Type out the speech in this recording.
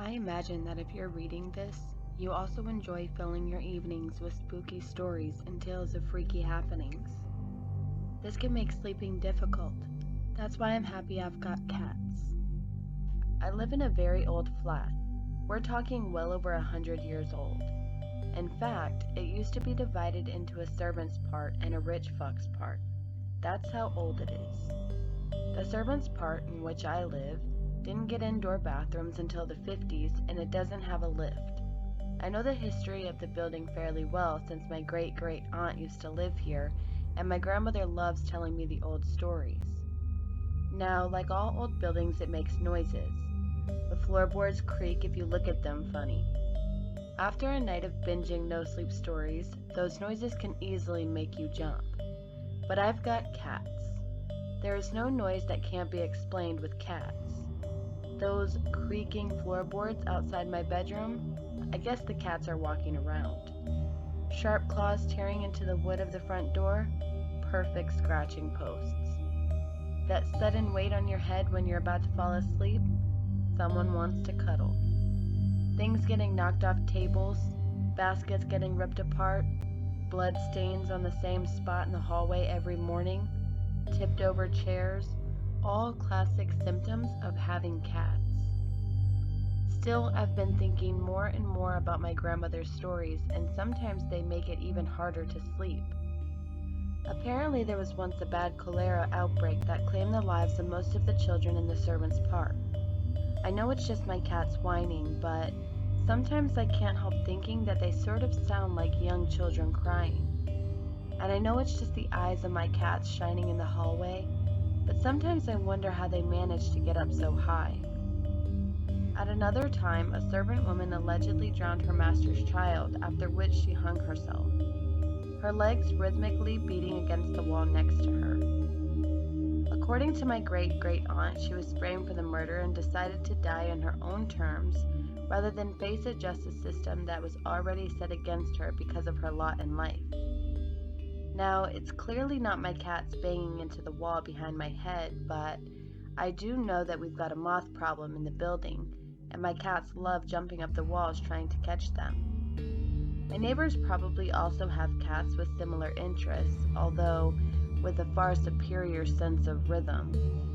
I imagine that if you're reading this, you also enjoy filling your evenings with spooky stories and tales of freaky happenings. This can make sleeping difficult. That's why I'm happy I've got cats. I live in a very old flat. We're talking well over 100 years old. In fact, it used to be divided into a servant's part and a rich fuck's part. That's how old it is. The servant's part, in which I live, didn't get indoor bathrooms until the 50s, and it doesn't have a lift. I know the history of the building fairly well since my great-great-aunt used to live here, and my grandmother loves telling me the old stories. Now, like all old buildings, it makes noises. The floorboards creak if you look at them funny. After a night of binging no-sleep stories, those noises can easily make you jump. But I've got cats. There is no noise that can't be explained with cats. Those creaking floorboards outside my bedroom, I guess the cats are walking around. Sharp claws tearing into the wood of the front door, perfect scratching posts. That sudden weight on your head when you're about to fall asleep, someone wants to cuddle. Things getting knocked off tables, baskets getting ripped apart, blood stains on the same spot in the hallway every morning, tipped over chairs, all classic symptoms of having cats. Still, I've been thinking more and more about my grandmother's stories, and sometimes they make it even harder to sleep. Apparently, there was once a bad cholera outbreak that claimed the lives of most of the children in the servants' part. I know it's just my cats whining, but sometimes I can't help thinking that they sort of sound like young children crying. And I know it's just the eyes of my cats shining in the hallway, but sometimes I wonder how they manage to get up so high. At another time, a servant woman allegedly drowned her master's child, after which she hung herself, her legs rhythmically beating against the wall next to her. According to my great-great-aunt, she was framed for the murder and decided to die on her own terms rather than face a justice system that was already set against her because of her lot in life. Now, it's clearly not my cats banging into the wall behind my head, but I do know that we've got a moth problem in the building, and my cats love jumping up the walls trying to catch them. My neighbors probably also have cats with similar interests, although with a far superior sense of rhythm.